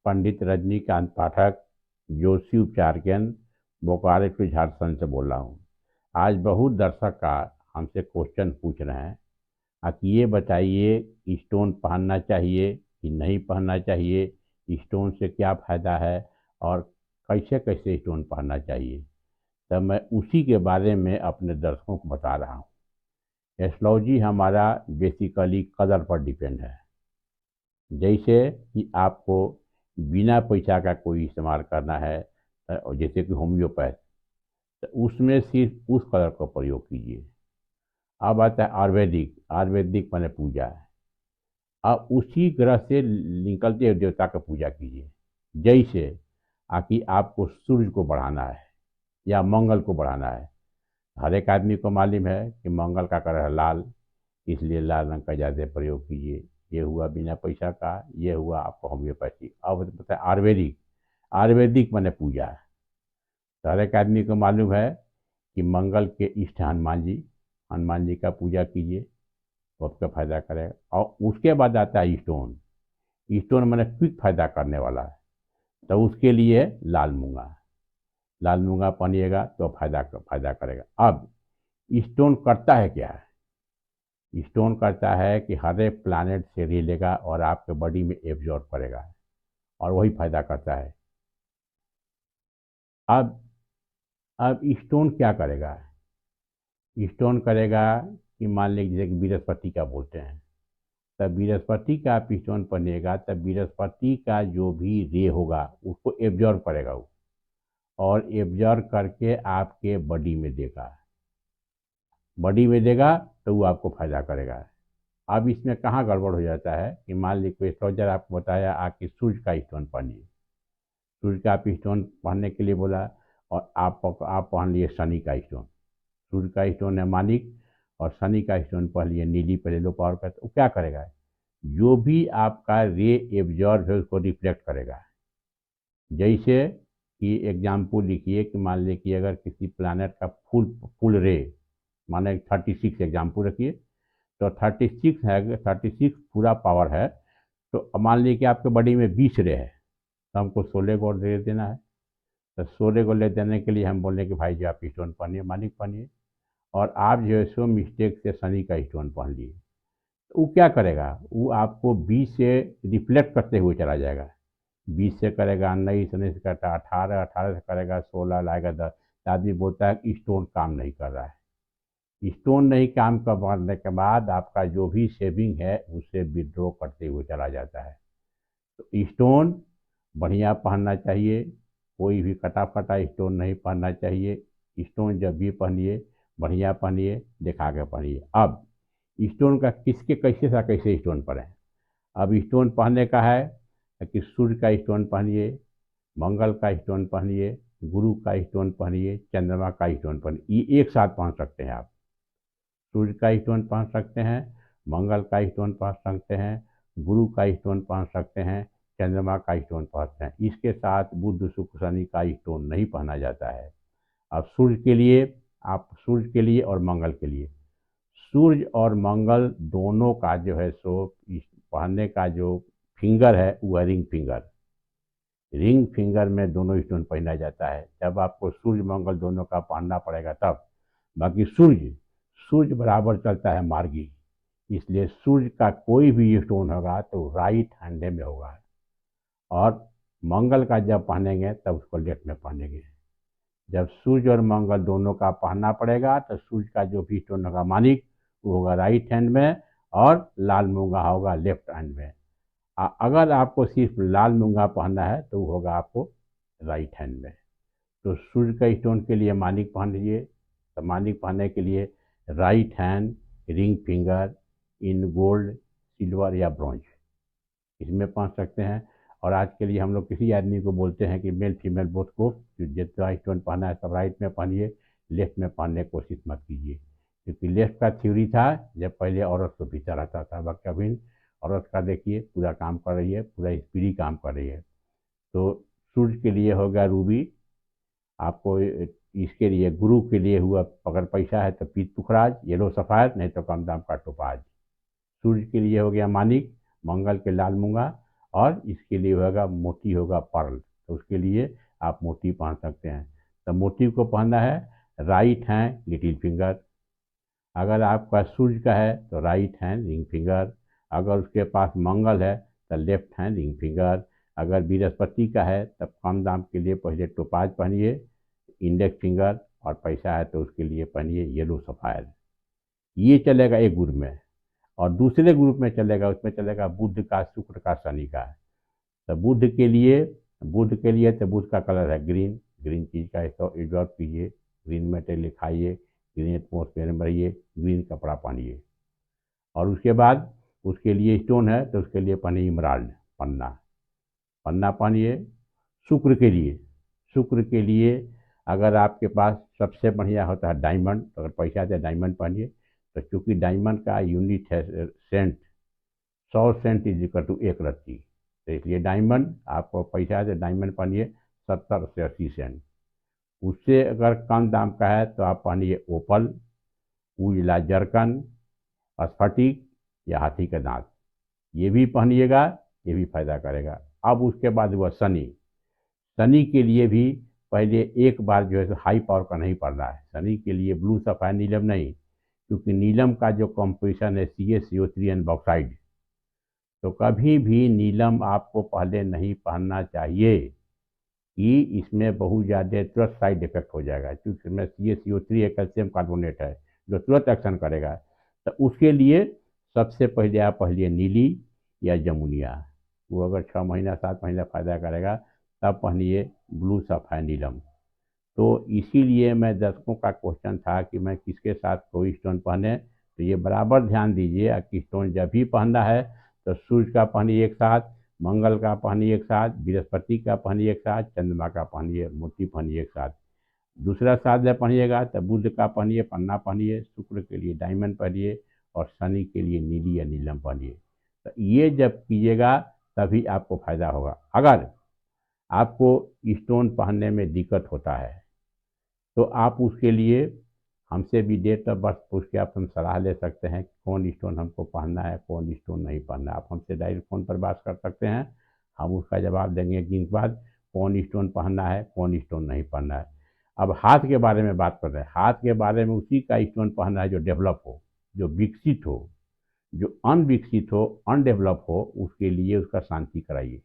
पंडित रजनीकांत पाठक, जोशी उपचार केंद्र, बोकारो टू झारखंड से बोल रहा हूँ। आज बहुत दर्शक का हमसे क्वेश्चन पूछ रहे हैं। आप ये बताइए, स्टोन पहनना चाहिए कि नहीं पहनना चाहिए, स्टोन से क्या फ़ायदा है और कैसे कैसे स्टोन पहनना चाहिए। तब मैं उसी के बारे में अपने दर्शकों को बता रहा हूँ। एस्ट्रोलॉजी हमारा बेसिकली कलर पर डिपेंड है। जैसे कि आपको बिना पैसा का कोई इस्तेमाल करना है, जैसे कि होम्योपैथ, तो उसमें सिर्फ उस कलर का प्रयोग कीजिए। अब आता है आयुर्वेदिक। आयुर्वेदिक माने पूजा है। अब उसी ग्रह से निकलते हुए देवता का पूजा कीजिए। जैसे कि आपको सूर्य को बढ़ाना है या मंगल को बढ़ाना है। हर एक आदमी को मालूम है कि मंगल का कलर है लाल, इसलिए लाल रंग का ज़्यादा प्रयोग कीजिए। ये हुआ बिना पैसा का, ये हुआ आपको होम्योपैथी। अब बताए आयुर्वेदिक। आयुर्वेदिक माने पूजा है। तो हर एक आदमी को मालूम है कि मंगल के इष्ट हनुमान जी, हनुमान जी का पूजा कीजिए, वो आपका फायदा करेगा। और उसके बाद आता है स्टोन। स्टोन मैंने क्विक फायदा करने वाला है, तो उसके लिए लाल मूंगा। लाल मूंगा पहनिएगा तो फायदा करेगा। अब स्टोन करता है क्या है? स्टोन करता है कि हर एक प्लानट से रिलेगा और आपके बॉडी में एब्जॉर्ब करेगा, और वही फायदा करता है। अब अब स्टोन क्या करेगा? स्टोन करेगा कि मान लीजिए जैसे कि बृहस्पति का बोलते हैं, तब बृहस्पति का आप स्टोन पहनिएगा तब बृहस्पति का जो भी रे होगा उसको एब्जॉर्ब करेगा वो, और एब्जॉर्ब करके आपके बॉडी में देगा। बॉडी में देगा तो वो आपको फायदा करेगा। अब इसमें कहाँ गड़बड़ हो जाता है कि मान लीजिए कोई एस्ट्रोलॉजर आपको बताया आपकी सूर्य का स्टोन पहनिए। सूर्य का आप स्टोन पहनने के लिए बोला, और आप पहन लिए शनि का स्टोन। सूर्य का स्टोन है मानिक, और शनि का स्टोन पहन लिए नीली पहले लो पावर का। तो क्या करेगा? जो भी आपका रे एब्जॉर्ब है उसको रिफ्लेक्ट करेगा। जैसे कि एग्जाम्पल लिखिए कि मान लीजिए कि अगर किसी प्लानट का फुल फुल रे, माने 36 एग्जाम्पल रखिए, तो 36 है, 36 पूरा पावर है। तो मान लीजिए कि आपके बॉडी में 20 रे है, तो हमको 16 को रे देना है। तो 16 को ले देने के लिए हम बोले कि भाई जो आप स्टोन पहनिए, मानिक पहनिए। और आप जो है सो मिस्टेक से शनि का स्टोन पहन लिए, तो वो क्या करेगा? वो आपको 20 से रिफ्लेक्ट करते हुए चला जाएगा। 20 से करेगा 19, 19 से करता 18, 18 से करेगा 16, लाएगा 10। आदमी बोलता है कि स्टोन काम नहीं कर रहा है। स्टोन नहीं काम करने के बाद आपका जो भी सेविंग है उसे विड्रॉ करते हुए चला जाता है। तो स्टोन बढ़िया पहनना चाहिए। कोई भी कटा फटा स्टोन नहीं पहनना चाहिए। स्टोन जब भी पहनिए बढ़िया पहनिए, दिखा के पहनिए। अब स्टोन का किसके कैसे सा कैसे स्टोन पहने? अब स्टोन पहनने का है कि सूर्य का स्टोन पहनिए, मंगल का स्टोन पहनिए, गुरु का स्टोन पहनिए, चंद्रमा का स्टोन पहनिए। ये एक साथ पहन सकते हैं आप। सूर्य का स्टोन पहन सकते हैं, मंगल का स्टोन पहन सकते हैं, गुरु का स्टोन पहन सकते हैं, चंद्रमा का स्टोन पहनते हैं। इसके साथ बुध शुक्र शनि का स्टोन नहीं पहना जाता है। अब सूर्य के लिए, आप सूर्य के लिए और मंगल के लिए, सूर्य और मंगल दोनों का जो है सो पहनने का जो फिंगर है वो है रिंग फिंगर। रिंग फिंगर में दोनों स्टोन पहना जाता है। जब आपको सूर्य मंगल दोनों का पहनना पड़ेगा तब। बाकी सूर्य सूर्य बराबर चलता है मार्गी, इसलिए सूर्य का कोई भी स्टोन होगा तो राइट हैंड में होगा, और मंगल का जब पहनेंगे तब उसको लेफ्ट में पहनेंगे। जब सूर्य और मंगल दोनों का पहनना पड़ेगा तो सूर्य का जो भी स्टोन होगा मानिक, वो होगा राइट हैंड में, और लाल मूंगा होगा लेफ्ट हैंड में। अगर आपको सिर्फ लाल मूंगा पहनना है तो वो होगा आपको राइट हैंड में। तो सूर्य का स्टोन के लिए मानिक पहन लीजिए। तो मानिक पहनने के लिए right hand ring finger in gold, silver या ब्रॉन्ज, इसमें पहन सकते हैं। और आज के लिए हम लोग किसी आदमी को बोलते हैं कि मेल फीमेल बोथ को जितना स्टोन पहना है सब राइट में पहनिए, लेफ्ट में पहनने की कोशिश मत कीजिए। क्योंकि लेफ्ट का थ्योरी था जब पहले औरत को पीछा रहता था, वक्त अभी औरत का देखिए पूरा काम कर रही है, पूरा स्पीडी काम कर रही है। तो सूर्य के लिए हो गया रूबी। आपको इसके लिए गुरु के लिए हुआ, अगर पैसा है तो पीत पुखराज, येलो सफ़ायर, नहीं तो कम दाम का टोपाज। सूर्य के लिए हो गया मानिक, मंगल के लाल मूंगा, और इसके लिए होगा मोती होगा पर्ल, तो उसके लिए आप मोती पहन सकते हैं। तो मोती को पहनना है, राइट हैंड लिटिल फिंगर। अगर आपका सूर्य का है तो राइट हैंड रिंग फिंगर। अगर उसके पास मंगल है तो लेफ्ट हैंड रिंग फिंगर। अगर बृहस्पति का है तब कम दाम के लिए पहले टोपाज पहनिए इंडेक्स फिंगर, और पैसा है तो उसके लिए पहनिए येलो सफायर। ये चलेगा एक ग्रुप में। और दूसरे ग्रुप में चलेगा, उसमें चलेगा बुध का, शुक्र का, शनि का। तो बुध के लिए तो बुध का कलर है ग्रीन। ग्रीन चीज़ का एडॉप्ट कीजिए, ग्रीन मटेरियल खाइए, ग्रीन एटमोसफेयर में रहिए, ग्रीन कपड़ा पहनिए। और उसके बाद उसके लिए स्टोन है तो उसके लिए पहनिए इमराल्ड पन्ना। पन्ना पहनिए। शुक्र के लिए अगर आपके पास सबसे बढ़िया होता है डायमंड, तो अगर पैसा है तो डायमंड पहनिए। तो चूंकि डायमंड का यूनिट है cent, 100 cent is equal to 1 रत्ती, तो इसलिए डायमंड, आपको पैसा है तो डायमंड पहनिए 70 से 80 सेंट। उससे अगर कम दाम का है तो आप पहनिए ओपल, उजला जरकन, स्फटिक या हाथी का दांत। ये भी पहनिएगा, ये भी फायदा करेगा। अब उसके बाद हुआ शनि। शनि के लिए भी पहले एक बार जो है सो हाई पावर का नहीं पड़ना है। शनि के लिए ब्लू सफ़ायर नीलम नहीं, क्योंकि नीलम का जो कॉम्पोजिशन है CaCO3 एंड बॉक्साइड, तो कभी भी नीलम आपको पहले नहीं पहनना चाहिए कि इसमें बहुत ज़्यादा तुरंत साइड इफेक्ट हो जाएगा, क्योंकि इसमें CaCO3 एक कैल्शियम कार्बोनेट है जो तुरंत एक्शन करेगा। तो उसके लिए सबसे पहले आप पहनिए नीली या जमुनिया। वो अगर 6 महीना 7 महीना फायदा करेगा, तब पहनिए ब्लू सफ़ायर नीलम। तो इसीलिए मैं दर्शकों का क्वेश्चन था कि मैं किसके साथ कोई स्टोन पहने, तो ये बराबर ध्यान दीजिए कि स्टोन जब भी पहनना है तो सूर्य का पहनिए एक साथ, मंगल का पहनिए एक साथ, बृहस्पति का पहनिए एक साथ, चंद्रमा का पहनिए, मोती पहनिए एक साथ। दूसरा साथ जब पहनिएगा तो बुध का पहनिए पन्ना पहनिए, शुक्र के लिए डायमंड पहनिए, और शनि के लिए नीली या नीलम पहनिए। तो ये जब कीजिएगा तभी आपको फायदा होगा। अगर आपको स्टोन पहनने में दिक्कत होता है तो आप उसके लिए हमसे भी डेट ऑफ बर्थ पूछ के आप हम सलाह ले सकते हैं कि कौन स्टोन हमको पहनना है, कौन स्टोन नहीं पहनना है। आप हमसे डायरेक्ट फ़ोन पर बात कर सकते हैं, हम उसका जवाब देंगे कि इनके बाद कौन स्टोन पहनना है, कौन स्टोन नहीं पहनना है। अब हाथ के बारे में बात कर रहे हैं। हाथ के बारे में उसी का स्टोन पहनना है जो डेवलप हो, जो विकसित हो। जो अनविकसित हो, अनडेवलप हो, उसके लिए उसका शांति कराइए।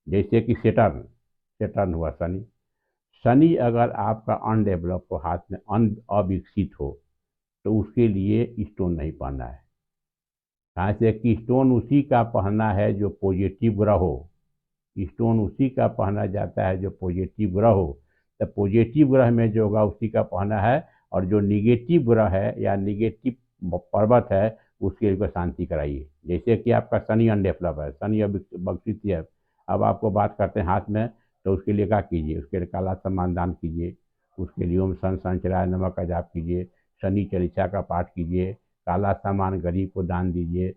जैसे कि सेटर्न, सेटर्न हुआ शनि। शनि अगर आपका अनडेवलप हो, हाथ में अविकसित हो, तो उसके लिए स्टोन नहीं पहनना है। कहाँ से कि स्टोन उसी का पहनना है जो पॉजिटिव ग्रह हो। स्टोन उसी का पहना जाता है जो पॉजिटिव ग्रह हो। तो पॉजिटिव ग्रह में जो होगा उसी का पहना है, और जो निगेटिव ग्रह है या निगेटिव पर्वत है उसके लिए शांति कराइए। जैसे कि आपका शनि अनडेवलप है, शनि अविकसित है। अब आपको बात करते हैं हाथ में, तो उसके लिए क्या कीजिए, उसके लिए काला सामान दान कीजिए। उसके लिए ओम सन संचराय नमक का जाप कीजिए, शनि चालीसा का पाठ कीजिए, काला सामान गरीब को दान दीजिए,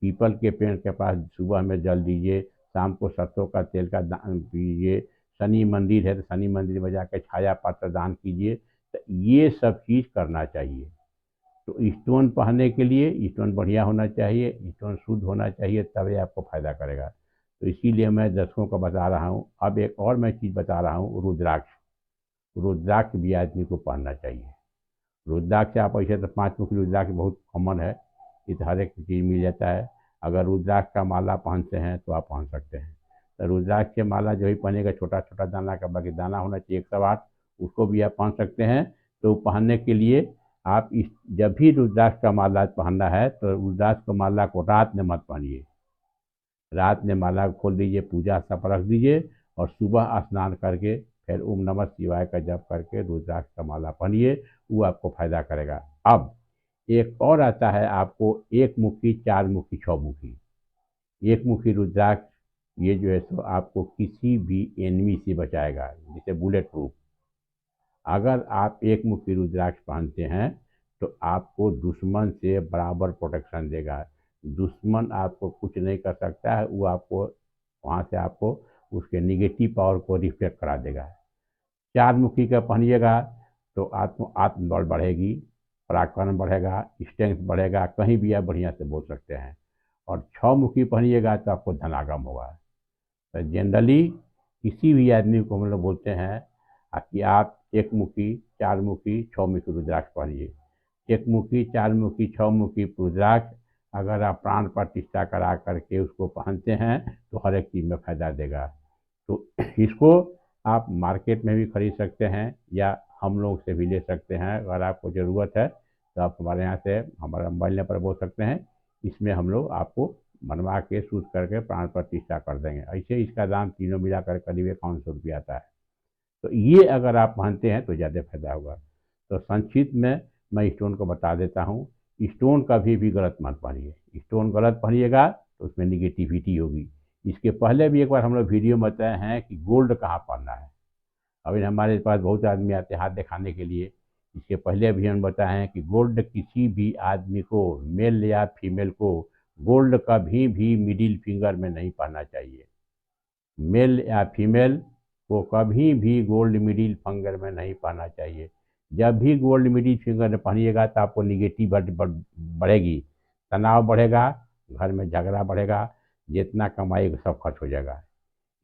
पीपल के पेड़ के पास सुबह में जल दीजिए, शाम को सरसों का तेल का दान पीजिए। शनि मंदिर है तो शनि मंदिर में जाकर छाया पात्र दान कीजिए। तो ये सब चीज़ करना चाहिए। तो स्टोन पहनने के लिए स्टोन बढ़िया होना चाहिए, स्टोन शुद्ध होना चाहिए, तभी आपको फायदा करेगा। तो इसीलिए मैं दर्शकों को बता रहा हूँ। अब एक और मैं चीज़ बता रहा हूँ, रुद्राक्ष। रुद्राक्ष भी आदमी को पहनना चाहिए। रुद्राक्ष आप ऐसे तो 5 मुखी रुद्राक्ष बहुत कॉमन है, ये तो हर एक चीज़ मिल जाता है। अगर रुद्राक्ष का माला पहनते हैं तो आप पहन सकते हैं। तो रुद्राक्ष के माला जो ही पहनेगा, छोटा छोटा दाना का, बाकी दाना होना चाहिए 108, उसको भी आप पहन सकते हैं। तो पहनने के लिए आप जब भी रुद्राक्ष का माला पहनना है तो रुद्राक्ष का माला को रात में मत पहनिए। रात में माला को खोल दीजिए, पूजा सब रख दीजिए, और सुबह स्नान करके फिर ओम नमः शिवाय का जप करके रुद्राक्ष का माला पहनिए, वो आपको फायदा करेगा। अब एक और आता है आपको एक मुखी, 4 मुखी, 6 मुखी। एक मुखी रुद्राक्ष, ये जो है सो आपको किसी भी एनिमी से बचाएगा, जैसे बुलेट प्रूफ। अगर आप एक मुखी रुद्राक्ष पहनते हैं तो आपको दुश्मन से बराबर प्रोटेक्शन देगा। दुश्मन आपको कुछ नहीं कर सकता है, वो आपको वहाँ से आपको उसके निगेटिव पावर को रिफ्लेक्ट करा देगा। 4 मुखी का पहनिएगा तो आत्मबल बढ़ेगी, पराक्रम बढ़ेगा, स्ट्रेंथ बढ़ेगा, कहीं भी आप बढ़िया से बोल सकते हैं। और 6 मुखी पहनिएगा तो आपको धनागम होगा। तो जनरली किसी भी आदमी को हम लोग बोलते हैं कि आप एक मुखी, चार मुखी, छः मुखी रुद्राक्ष पढ़िए। एक मुखी, चार मुखी, छः मुखी रुद्राक्ष अगर आप प्राण प्रतिष्ठा करा करके उसको पहनते हैं तो हर एक चीज़ में फायदा देगा। तो इसको आप मार्केट में भी खरीद सकते हैं या हम लोग से भी ले सकते हैं। अगर आपको ज़रूरत है तो आप हमारे यहाँ से हमारा मोबाइल नंबर बोल सकते हैं, इसमें हम लोग आपको बनवा के शूट करके प्राण प्रतिष्ठा कर देंगे। ऐसे इसका दाम तीनों मिला कर करीब 500 रुपया आता है। तो ये अगर आप मानते हैं तो ज़्यादा फायदा होगा। तो संक्षिप्त में मैं स्टोन को बता देता हूँ। स्टोन कभी भी गलत मत पहनिए। स्टोन गलत पहनिएगा तो उसमें निगेटिविटी होगी। इसके पहले भी एक बार हम लोग वीडियो में बताए हैं कि गोल्ड कहाँ पहनना है। अभी हमारे पास बहुत आदमी आते हैं हाथ दिखाने के लिए। इसके पहले भी हम बताए हैं कि गोल्ड किसी भी आदमी को, मेल या फीमेल को, गोल्ड कभी भी मिडिल फिंगर में नहीं पहनना चाहिए। मेल या फीमेल को कभी भी गोल्ड मिडिल फिंगर में नहीं पहनना चाहिए। जब भी गोल्ड मिडिल फिंगर में पहनिएगा तो आपको निगेटिव बढ़ेगी, तनाव बढ़ेगा, घर में झगड़ा बढ़ेगा, जितना कमाएगा सब खर्च हो जाएगा।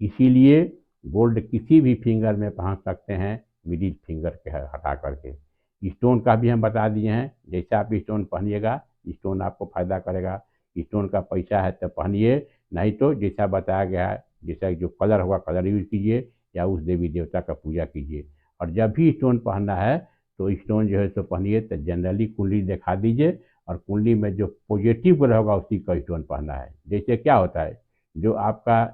इसीलिए गोल्ड किसी भी फिंगर में पहन सकते हैं, मिडिल फिंगर के हटा करके। स्टोन का भी हम बता दिए हैं, जैसे आप स्टोन पहनिएगा स्टोन आपको फायदा करेगा। स्टोन का पैसा है तो पहनिए, नहीं तो जैसा बताया गया है, जैसा जो कलर होगा कलर यूज कीजिए या उस देवी देवता का पूजा कीजिए। और जब भी स्टोन पहनना है तो स्टोन जो है सो पहनिए तो जनरली कुंडली दिखा दीजिए, और कुंडली में जो पॉजिटिव ग्रह होगा उसी का स्टोन पहनना है। जैसे क्या होता है, जो आपका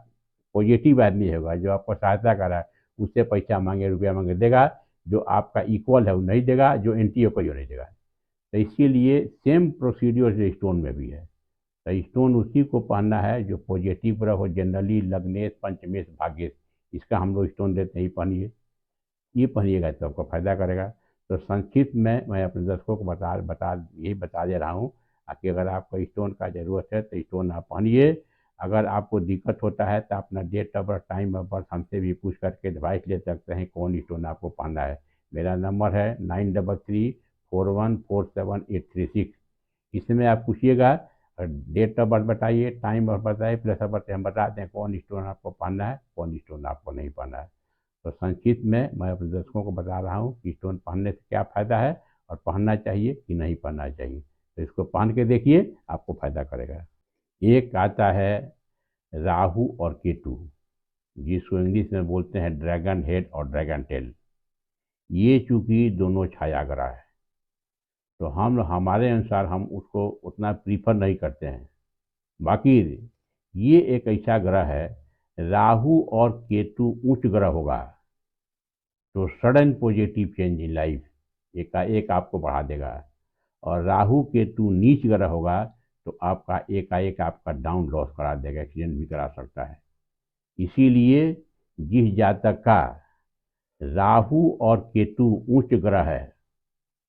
पॉजिटिव आदमी होगा, जो आपको सहायता कर रहा है, उससे पैसा मांगे, रुपया मांगे, देगा। जो आपका इक्वल है वो नहीं देगा, जो एंटी है कोई नहीं देगा। तो इसीलिए सेम प्रोसीड्योर स्टोन में भी है। तो स्टोन उसी को पहनना है जो पॉजिटिव ग्रह हो, जनरली लग्नेश, पंचमेश, भाग्येश, इसका हम लोग स्टोन देते हैं, पहनिए। ये पहनिएगा तो आपको फायदा करेगा। तो संक्षिप्त में मैं अपने दर्शकों को यही बता दे रहा हूँ कि अगर आपको स्टोन का ज़रूरत है तो स्टोन आप पहनिए। अगर आपको दिक्कत होता है तो अपना date of birth, time of birth हमसे भी पूछ करके एडवाइस ले सकते हैं कौन स्टोन आपको पहनना है। मेरा नंबर है 9334147836। इसमें आप पूछिएगा, डेट ऑफ बर्थ बताइए, टाइम ऑफ बताइए, प्लेस ऑफ बर्थ, हम बताते हैं कौन स्टोन आपको पहनना है, कौन स्टोन आपको नहीं पहनना है। तो संक्षिप्त में मैं अपने दर्शकों को बता रहा हूँ कि स्टोन पहनने से क्या फ़ायदा है और पहनना चाहिए कि नहीं पहनना चाहिए। तो इसको पहन के देखिए, आपको फ़ायदा करेगा। एक आता है राहु और केतु, जिसको इंग्लिश में बोलते हैं ड्रैगन हेड और ड्रैगन टेल। ये चूंकि दोनों छाया ग्रह है तो हम हमारे अनुसार हम उसको उतना प्रीफर नहीं करते हैं। बाकी ये एक ऐसा ग्रह है, राहु और केतु उच्च ग्रह होगा तो sudden positive change in life एकाएक आपको बढ़ा देगा। और राहु केतु नीच ग्रह होगा तो आपका एकाएक आपका डाउन लॉस करा देगा, एक्सीडेंट भी करा सकता है। इसीलिए जिस जातक का राहु और केतु उच्च ग्रह है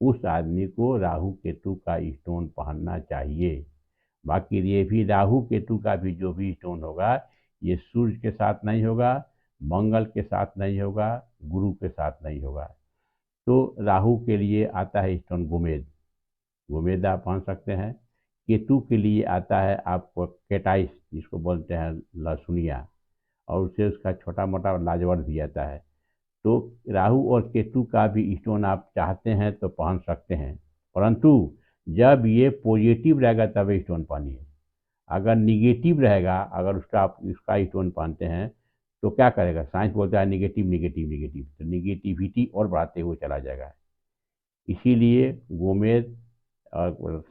उस आदमी को राहु केतु का स्टोन पहनना चाहिए। बाकी ये भी राहु केतु का भी जो भी स्टोन होगा, ये सूर्य के साथ नहीं होगा, मंगल के साथ नहीं होगा, गुरु के साथ नहीं होगा। तो राहु के लिए आता है स्टोन गोमेद, गोमेद आप पहन सकते हैं। केतु के लिए आता है आपको केटाइस, जिसको बोलते हैं लहसुनिया, और उससे उसका छोटा मोटा लाजवर्द भी आता है। तो राहु और केतु का भी स्टोन आप चाहते हैं तो पहन सकते हैं, परंतु जब ये पॉजिटिव रहेगा तब स्टोन पहनिए। अगर निगेटिव रहेगा, अगर उसका आप इसका स्टोन पहनते हैं तो क्या करेगा, साइंस बोलता है निगेटिव निगेटिव निगेटिव, तो निगेटिविटी और बढ़ाते हुए चला जाएगा। इसीलिए गोमेद और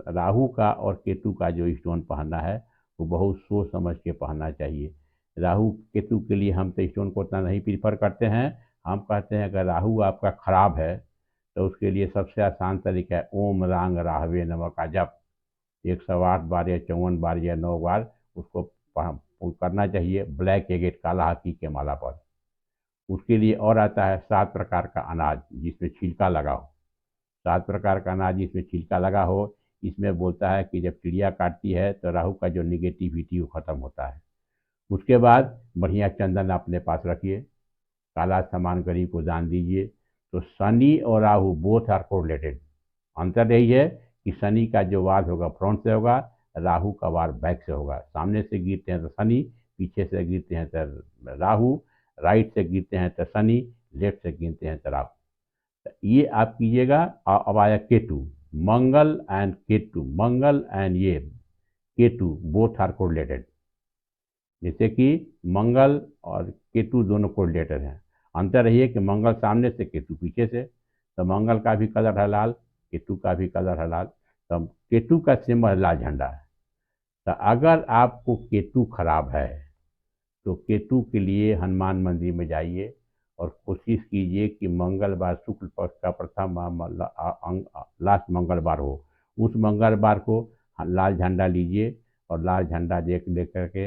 राहु का और केतु का जो स्टोन पहनना है वो बहुत सोच समझ के पहनना चाहिए। राहु केतु के लिए हम तो स्टोन को उतना नहीं प्रीफर करते हैं। हम कहते हैं अगर राहु आपका खराब है तो उसके लिए सबसे आसान तरीका है ओम रांग राहवे नमः का जप 108 बार या 54 बार या 9 बार उसको करना चाहिए ब्लैक एगेट, काला हाथी के माला पर। उसके लिए और आता है 7 प्रकार का अनाज जिसमें छिलका लगा हो। 7 प्रकार का अनाज जिसमें छिलका लगा हो, इसमें बोलता है कि जब चिड़िया काटती है तो राहु का जो निगेटिविटी वो खत्म होता है। उसके बाद बढ़िया चंदन अपने पास रखिए, काला सामान गरीब को दान दीजिए। तो शनि और राहु बोथ आर कोरिलेटेड। अंतर यही है कि शनि का जो वार होगा फ्रंट से होगा, राहु का वार बैक से होगा। सामने से गिरते हैं तो शनि, पीछे से गिनते हैं तो राहु, राइट से गिनते हैं तो शनि, लेफ्ट से गिनते हैं तो राहु। तो ये आप कीजिएगा। अब आया केतु, मंगल एंड केतु, मंगल एंड ये केतु बोथ आर कोरिलेटेड। जैसे कि मंगल और केतु दोनों कोरिलेटेड हैं। अंतर यही है कि मंगल सामने से, केतु पीछे से। तो मंगल का भी कलर है लाल, केतु का भी कलर है लाल। तो केतु का सिंबल है लाल झंडा है। तो अगर आपको केतु खराब है तो केतु के लिए हनुमान मंदिर में जाइए और कोशिश कीजिए कि मंगलवार, शुक्ल पक्ष का प्रथम लास्ट मंगलवार हो, उस मंगलवार को लाल झंडा लीजिए और लाल झंडा देख लेकर के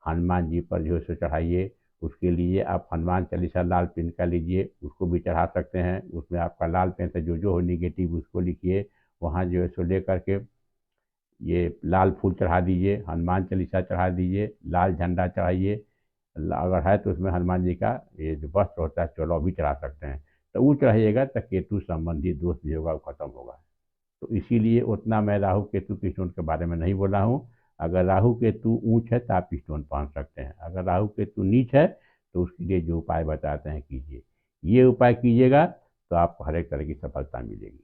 हनुमान जी पर जो है सो चढ़ाइए। उसके लिए आप हनुमान चालीसा लाल पेन का लीजिए, उसको भी चढ़ा सकते हैं। उसमें आपका लाल पेन से जो जो हो निगेटिव उसको लिखिए, वहाँ जो है सो ले करके ये लाल फूल चढ़ा दीजिए, हनुमान चालीसा चढ़ा दीजिए, लाल झंडा चढ़ाइए। अगर है तो उसमें हनुमान जी का ये जो वस्त्र होता है चौलौ भी चढ़ा सकते हैं। तो वो चढ़ाइएगा तो केतु संबंधी दोष भी होगा, वो खत्म होगा। तो इसीलिए उतना मैं राहु केतु के स्टोन के बारे में नहीं बोला हूँ। अगर राहु केतु ऊंच है तो आप स्टोन पहन सकते हैं, अगर राहु केतु नीच है तो उसके लिए जो उपाय बताते हैं कीजिए। ये उपाय कीजिएगा तो आपको हर एक तरह की सफलता मिलेगी।